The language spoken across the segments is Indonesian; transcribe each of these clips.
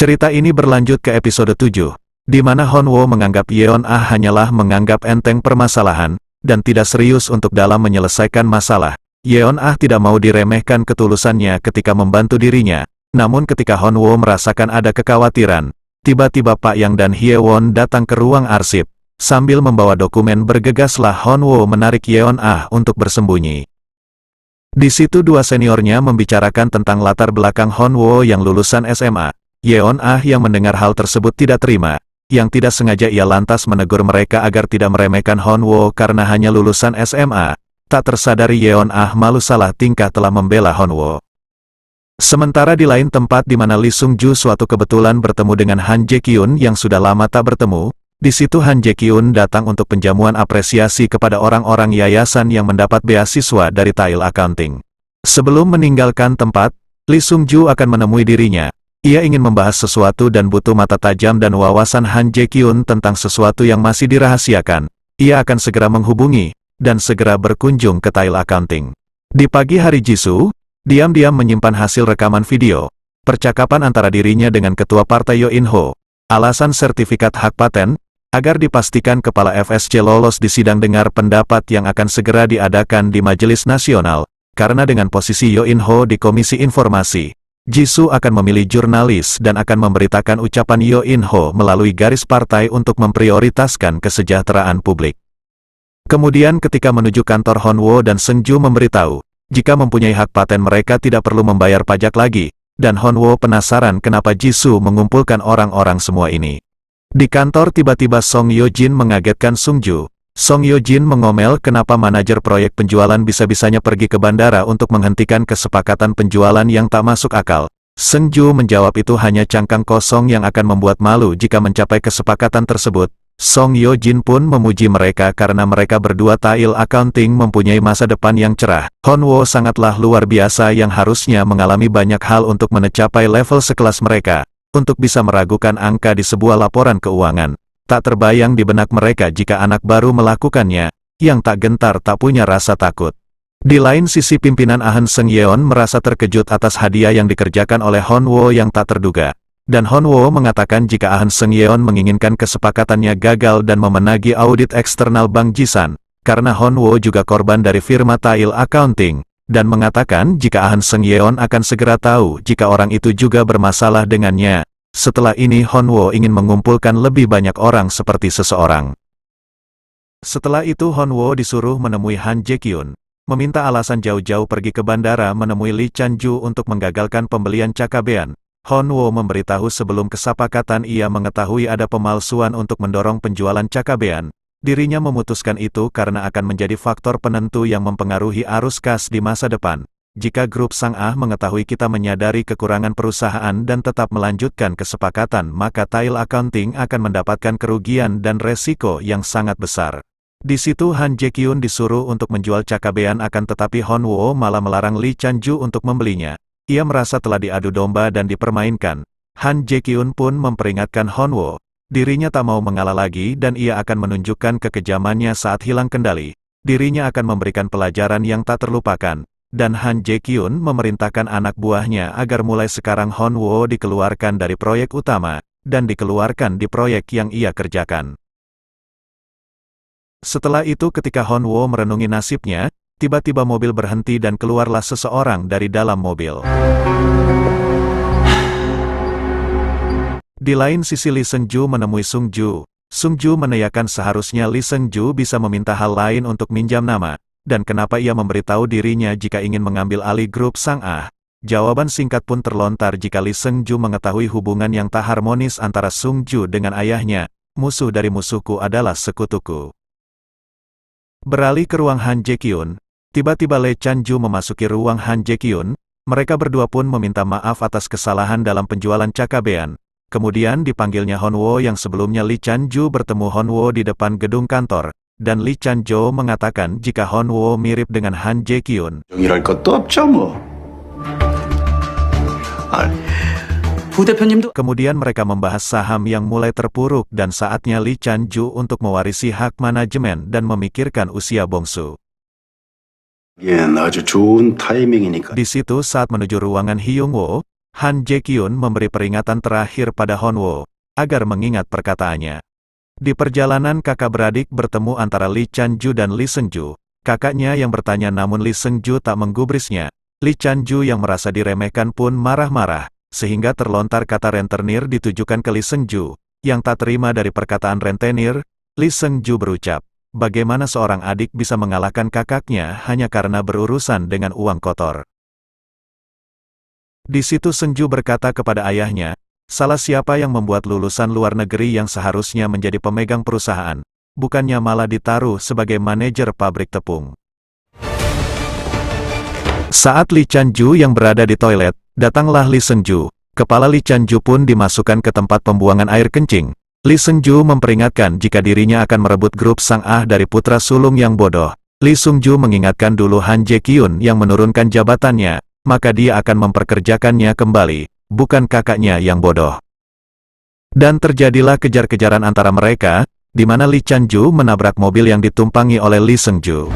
Cerita ini berlanjut ke episode 7, di mana Honwo menganggap Yeon Ah hanyalah menganggap enteng permasalahan, dan tidak serius untuk dalam menyelesaikan masalah. Yeon Ah tidak mau diremehkan ketulusannya ketika membantu dirinya, namun ketika Honwo merasakan ada kekhawatiran, tiba-tiba Pak Yang dan Hyewon datang ke ruang arsip. Sambil membawa dokumen bergegaslah Honwo menarik Yeon Ah untuk bersembunyi. Di situ dua seniornya membicarakan tentang latar belakang Honwo yang lulusan SMA. Yeon Ah yang mendengar hal tersebut tidak terima. Yang tidak sengaja ia lantas menegur mereka agar tidak meremehkan Honwo karena hanya lulusan SMA. Tak tersadari Yeon Ah malu salah tingkah telah membela Honwo. Sementara di lain tempat di mana Lee Sung Ju suatu kebetulan bertemu dengan Han Jae Kyun yang sudah lama tak bertemu, di situ Han Jae Kyun datang untuk penjamuan apresiasi kepada orang-orang yayasan yang mendapat beasiswa dari Tail Accounting. Sebelum meninggalkan tempat, Lee Sung Ju akan menemui dirinya. Ia ingin membahas sesuatu dan butuh mata tajam dan wawasan Han Jae Kyun tentang sesuatu yang masih dirahasiakan. Ia akan segera menghubungi, dan segera berkunjung ke Tail Accounting. Di pagi hari Jisoo, diam-diam menyimpan hasil rekaman video. Percakapan antara dirinya dengan ketua partai Yo In Ho. Alasan sertifikat hak paten, agar dipastikan kepala FSC lolos di sidang dengar pendapat yang akan segera diadakan di Majelis Nasional. Karena dengan posisi Yo In Ho di Komisi Informasi, Jisoo akan memilih jurnalis dan akan memberitakan ucapan Yo In Ho melalui garis partai untuk memprioritaskan kesejahteraan publik. Kemudian ketika menuju kantor Honwo dan Seungju memberitahu, jika mempunyai hak paten mereka tidak perlu membayar pajak lagi, dan Honwo penasaran kenapa Jisoo mengumpulkan orang-orang semua ini. Di kantor tiba-tiba Song Yo Jin mengagetkan Seungju. Song Yo Jin mengomel kenapa manajer proyek penjualan bisa-bisanya pergi ke bandara untuk menghentikan kesepakatan penjualan yang tak masuk akal. Seungju menjawab itu hanya cangkang kosong yang akan membuat malu jika mencapai kesepakatan tersebut. Song Yo Jin pun memuji mereka karena mereka berdua Tail Accounting mempunyai masa depan yang cerah. Honwo sangatlah luar biasa yang harusnya mengalami banyak hal untuk mencapai level sekelas mereka, untuk bisa meragukan angka di sebuah laporan keuangan. Tak terbayang di benak mereka jika anak baru melakukannya, yang tak gentar tak punya rasa takut. Di lain sisi pimpinan Ahn Seung Yeon merasa terkejut atas hadiah yang dikerjakan oleh Honwo yang tak terduga. Dan Honwo mengatakan jika Ahn Seung Yeon menginginkan kesepakatannya gagal dan memenagi audit eksternal Bank Jisan, karena Honwo juga korban dari firma Tail Accounting, dan mengatakan jika Ahn Seung Yeon akan segera tahu jika orang itu juga bermasalah dengannya. Setelah ini Honwo ingin mengumpulkan lebih banyak orang seperti seseorang. Setelah itu Honwo disuruh menemui Han Jae Kyun, meminta alasan jauh-jauh pergi ke bandara menemui Lee Chan-ju untuk menggagalkan pembelian cakabean. Honwo memberitahu sebelum kesepakatan ia mengetahui ada pemalsuan untuk mendorong penjualan cakabean. Dirinya memutuskan itu karena akan menjadi faktor penentu yang mempengaruhi arus kas di masa depan. Jika grup Sang Ah mengetahui kita menyadari kekurangan perusahaan dan tetap melanjutkan kesepakatan, maka Tail Accounting akan mendapatkan kerugian dan resiko yang sangat besar. Di situ Han Jae Kyun disuruh untuk menjual cakabean akan tetapi Honwo malah melarang Lee Chan-ju untuk membelinya. Ia merasa telah diadu domba dan dipermainkan. Han Jae Kyun pun memperingatkan Honwo, dirinya tak mau mengalah lagi dan ia akan menunjukkan kekejamannya saat hilang kendali. Dirinya akan memberikan pelajaran yang tak terlupakan. Dan Han Jae Kyun memerintahkan anak buahnya agar mulai sekarang Honwo dikeluarkan dari proyek utama, dan dikeluarkan di proyek yang ia kerjakan. Setelah itu ketika Honwo merenungi nasibnya, tiba-tiba mobil berhenti dan keluarlah seseorang dari dalam mobil. Di lain sisi Lee Seung-ju menemui Seungju. Seungju menanyakan seharusnya Lee Seung-ju bisa meminta hal lain untuk minjam nama. Dan kenapa ia memberitahu dirinya jika ingin mengambil alih grup Sang Ah? Jawaban singkat pun terlontar jika Lee Seung-ju mengetahui hubungan yang tak harmonis antara Seungju dengan ayahnya. Musuh dari musuhku adalah sekutuku. Beralih ke ruang Han Jae Kyun, tiba-tiba Lee Chan-ju memasuki ruang Han Jae Kyun. Mereka berdua pun meminta maaf atas kesalahan dalam penjualan cakabean. Kemudian dipanggilnya Honwo yang sebelumnya Lee Chan-ju bertemu Honwo di depan gedung kantor. Dan Lee Chan-jo mengatakan jika Honwo mirip dengan Han Jae Kyun. Kemudian mereka membahas saham yang mulai terpuruk dan saatnya Lee Chan-ju untuk mewarisi hak manajemen dan memikirkan usia bongsu. Di situ saat menuju ruangan Hyung-woo, Han Jae-kyun memberi peringatan terakhir pada Honwo, agar mengingat perkataannya. Di perjalanan kakak beradik bertemu antara Lee Chan-ju dan Lee Seung-ju. Kakaknya yang bertanya namun Lee Seung-ju tak menggubrisnya. Lee Chan-ju yang merasa diremehkan pun marah-marah, sehingga terlontar kata rentenir ditujukan ke Lee Seung-ju. Yang tak terima dari perkataan rentenir, Lee Seung-ju berucap, bagaimana seorang adik bisa mengalahkan kakaknya hanya karena berurusan dengan uang kotor. Di situ Seung-ju berkata kepada ayahnya, salah siapa yang membuat lulusan luar negeri yang seharusnya menjadi pemegang perusahaan, bukannya malah ditaruh sebagai manajer pabrik tepung. Saat Lee Chan-ju yang berada di toilet, datanglah Lee Seung-ju. Kepala Lee Chan-ju pun dimasukkan ke tempat pembuangan air kencing. Lee Seung-ju memperingatkan jika dirinya akan merebut grup Sang Ah dari putra sulung yang bodoh. Lee Seung-ju mengingatkan dulu Han Jae-kyun yang menurunkan jabatannya, maka dia akan memperkerjakannya kembali, bukan kakaknya yang bodoh. Dan terjadilah kejar-kejaran antara mereka, di mana Lee Chan-ju menabrak mobil yang ditumpangi oleh Lee Seung-ju.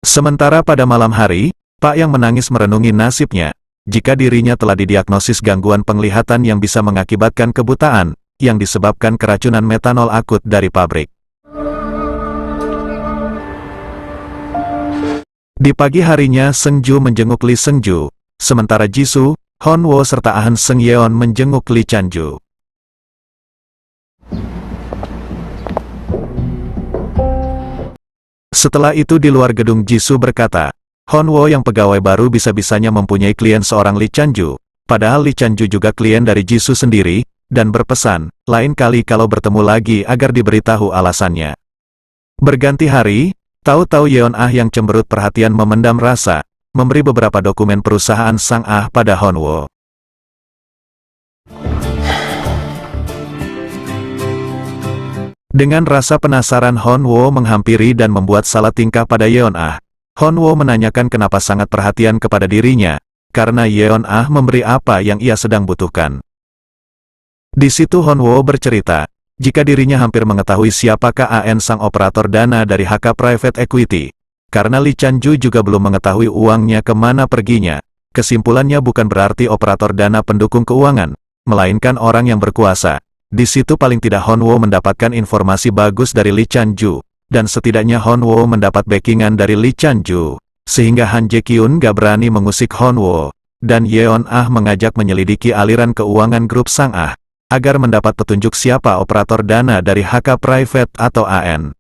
Sementara pada malam hari, Pak yang menangis merenungi nasibnya, jika dirinya telah didiagnosis gangguan penglihatan yang bisa mengakibatkan kebutaan, yang disebabkan keracunan metanol akut dari pabrik. Di pagi harinya Seung-ju menjenguk Lee Seung-ju, sementara Jisoo, Honwo serta Ahn Seung-yeon menjenguk Lee Chan-ju. Setelah itu di luar gedung Jisoo berkata, Honwo yang pegawai baru bisa-bisanya mempunyai klien seorang Lee Chan-ju, padahal Lee Chan-ju juga klien dari Jisoo sendiri, dan berpesan, lain kali kalau bertemu lagi agar diberitahu alasannya. Berganti hari, tahu-tahu Yeon Ah yang cemberut perhatian memendam rasa, memberi beberapa dokumen perusahaan Sang Ah pada Honwo. Dengan rasa penasaran Honwo menghampiri dan membuat salah tingkah pada Yeon Ah. Honwo menanyakan kenapa sangat perhatian kepada dirinya, karena Yeon Ah memberi apa yang ia sedang butuhkan. Di situ Honwo bercerita, jika dirinya hampir mengetahui siapakah AN sang operator dana dari HK Private Equity. Karena Lee Chan-ju juga belum mengetahui uangnya kemana perginya, kesimpulannya bukan berarti operator dana pendukung keuangan, melainkan orang yang berkuasa. Di situ paling tidak Honwo mendapatkan informasi bagus dari Lee Chan-ju, dan setidaknya Honwo mendapat backingan dari Lee Chan-ju, sehingga Han Jae-kyun gak berani mengusik Honwo, dan Yeon Ah mengajak menyelidiki aliran keuangan grup Sang Ah, agar mendapat petunjuk siapa operator dana dari HK Private atau AN.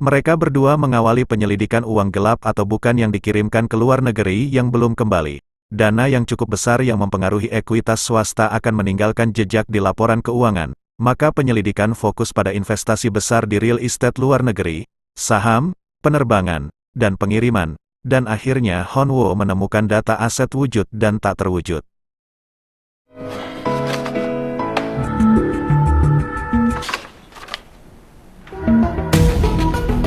Mereka berdua mengawali penyelidikan uang gelap atau bukan yang dikirimkan ke luar negeri yang belum kembali. Dana yang cukup besar yang mempengaruhi ekuitas swasta akan meninggalkan jejak di laporan keuangan. Maka penyelidikan fokus pada investasi besar di real estate luar negeri, saham, penerbangan, dan pengiriman. Dan akhirnya Honwo menemukan data aset wujud dan tak terwujud.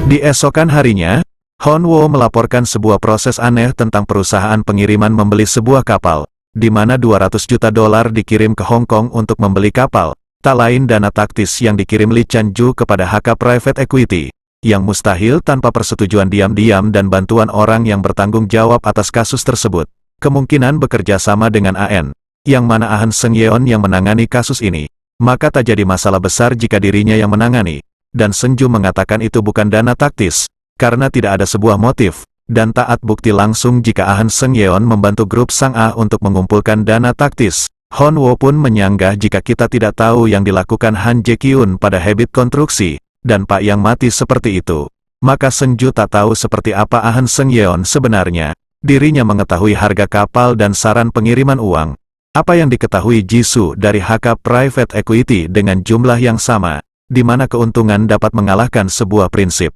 Di esokan harinya, Honwo melaporkan sebuah proses aneh tentang perusahaan pengiriman membeli sebuah kapal, di mana 200 juta dolar dikirim ke Hong Kong untuk membeli kapal, tak lain dana taktis yang dikirim Lee Chan-ju kepada HK Private Equity, yang mustahil tanpa persetujuan diam-diam dan bantuan orang yang bertanggung jawab atas kasus tersebut, kemungkinan bekerja sama dengan AN, yang mana Ahn Seung-yeon yang menangani kasus ini, maka tak jadi masalah besar jika dirinya yang menangani. Dan Seung-ju mengatakan itu bukan dana taktis, karena tidak ada sebuah motif, dan taat bukti langsung jika Ahn Seung-yeon membantu grup Sang Ah untuk mengumpulkan dana taktis. Honwo pun menyanggah jika kita tidak tahu yang dilakukan Han Jae-kyun pada habit konstruksi, dan Pak yang mati seperti itu. Maka Seung-ju tak tahu seperti apa Ahn Seung-yeon sebenarnya, dirinya mengetahui harga kapal dan saran pengiriman uang. Apa yang diketahui Jisoo dari HK Private Equity dengan jumlah yang sama, di mana keuntungan dapat mengalahkan sebuah prinsip.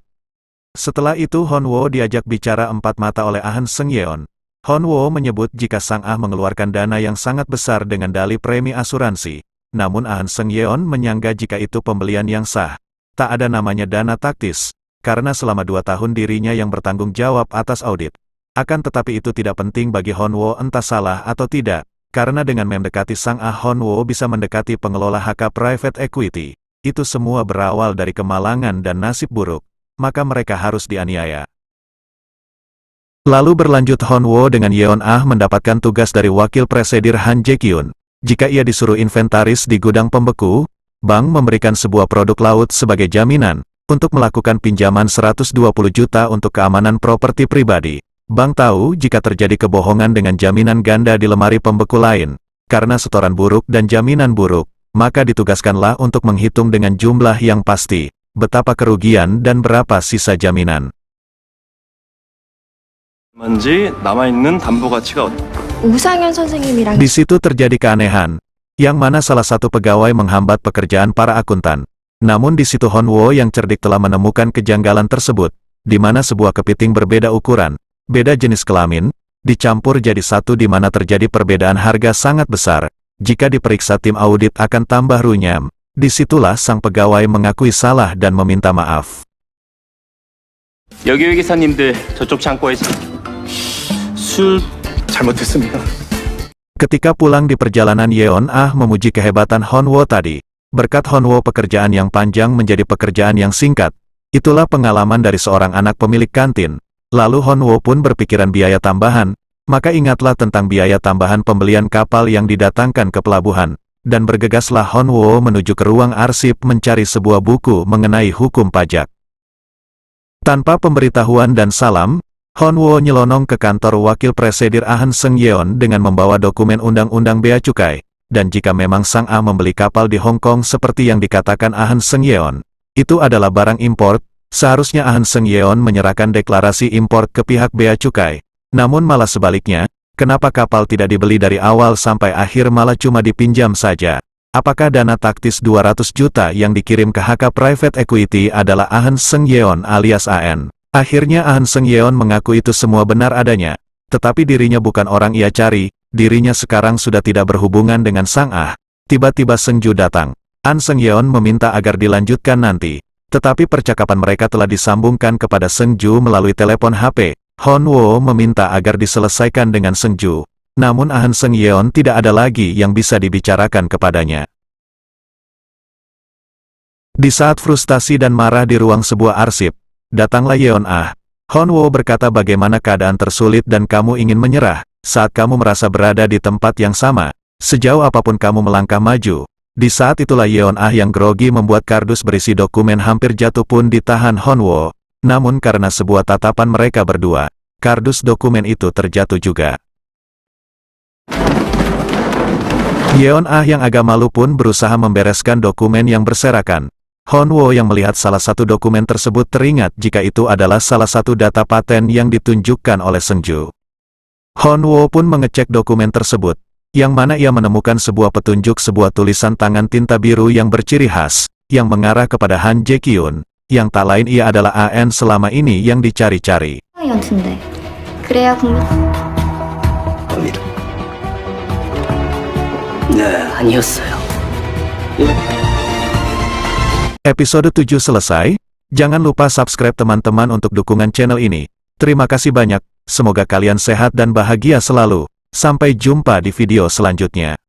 Setelah itu Honwo diajak bicara empat mata oleh Ahn Seung-yeon. Honwo menyebut jika Sang Ah mengeluarkan dana yang sangat besar dengan dalih premi asuransi. Namun Ahn Seung-yeon menyangka jika itu pembelian yang sah. Tak ada namanya dana taktis, karena selama 2 tahun dirinya yang bertanggung jawab atas audit. Akan tetapi itu tidak penting bagi Honwo entah salah atau tidak, karena dengan mendekati Sang Ah Honwo bisa mendekati pengelola HK Private Equity. Itu semua berawal dari kemalangan dan nasib buruk, maka mereka harus dianiaya. Lalu berlanjut Honwo dengan Yeon Ah mendapatkan tugas dari wakil presidir Han Jae-kyun. Jika ia disuruh inventaris di gudang pembeku, bank memberikan sebuah produk laut sebagai jaminan untuk melakukan pinjaman 120 juta untuk keamanan properti pribadi. Bank tahu jika terjadi kebohongan dengan jaminan ganda di lemari pembeku lain. Karena setoran buruk dan jaminan buruk, maka ditugaskanlah untuk menghitung dengan jumlah yang pasti, betapa kerugian dan berapa sisa jaminan. 남아있는 담보 가치가 우상현 선생님이랑 Di situ terjadi keanehan, yang mana salah satu pegawai menghambat pekerjaan para akuntan. Namun di situ Honwo yang cerdik telah menemukan kejanggalan tersebut, di mana sebuah kepiting berbeda ukuran, beda jenis kelamin, dicampur jadi satu di mana terjadi perbedaan harga sangat besar. Jika diperiksa tim audit akan tambah runyam. Disitulah sang pegawai mengakui salah dan meminta maaf. 여기 기사님들 저쪽 창고에서 술 잘못했습니다. Ketika pulang di perjalanan Yeon Ah memuji kehebatan Honwo tadi. Berkat Honwo pekerjaan yang panjang menjadi pekerjaan yang singkat. Itulah pengalaman dari seorang anak pemilik kantin. Lalu Honwo pun berpikiran biaya tambahan. Maka ingatlah tentang biaya tambahan pembelian kapal yang didatangkan ke pelabuhan. Dan bergegaslah Honwo menuju ke ruang arsip mencari sebuah buku mengenai hukum pajak. Tanpa pemberitahuan dan salam, Honwo nyelonong ke kantor wakil presidir Ahn Seung-yeon dengan membawa dokumen undang-undang bea cukai. Dan jika memang Sang Ah membeli kapal di Hong Kong seperti yang dikatakan Ahn Seung-yeon, itu adalah barang import, seharusnya Ahn Seung-yeon menyerahkan deklarasi import ke pihak bea cukai. Namun malah sebaliknya, kenapa kapal tidak dibeli dari awal sampai akhir malah cuma dipinjam saja? Apakah dana taktis 200 juta yang dikirim ke HK Private Equity adalah Ahn Seung-yeon alias AN? Akhirnya Ahn Seung-yeon mengaku itu semua benar adanya. Tetapi dirinya bukan orang ia cari, dirinya sekarang sudah tidak berhubungan dengan Sang Ah. Tiba-tiba Seung-ju datang. Ahn Seung-yeon meminta agar dilanjutkan nanti. Tetapi percakapan mereka telah disambungkan kepada Seung-ju melalui telepon HP. Honwo meminta agar diselesaikan dengan Seung-ju. Namun Ahn Seung-yeon tidak ada lagi yang bisa dibicarakan kepadanya. Di saat frustasi dan marah di ruang sebuah arsip, datanglah Yeon Ah. Honwo berkata bagaimana keadaan tersulit dan kamu ingin menyerah, saat kamu merasa berada di tempat yang sama, sejauh apapun kamu melangkah maju. Di saat itulah Yeon Ah yang grogi membuat kardus berisi dokumen hampir jatuh pun ditahan Honwo. Namun karena sebuah tatapan mereka berdua, kardus dokumen itu terjatuh juga. Yeon Ah yang agak malu pun berusaha membereskan dokumen yang berserakan. Honwo yang melihat salah satu dokumen tersebut teringat jika itu adalah salah satu data paten yang ditunjukkan oleh Seung-ju. Honwo pun mengecek dokumen tersebut, yang mana ia menemukan sebuah petunjuk sebuah tulisan tangan tinta biru yang berciri khas, yang mengarah kepada Han Jae-kyun, yang tak lain ia adalah AN selama ini yang dicari-cari. 그래야 국민 겁니다. 네, 아니었어요. Episode 7 selesai. Jangan lupa subscribe teman-teman untuk dukungan channel ini. Terima kasih banyak. Semoga kalian sehat dan bahagia selalu. Sampai jumpa di video selanjutnya.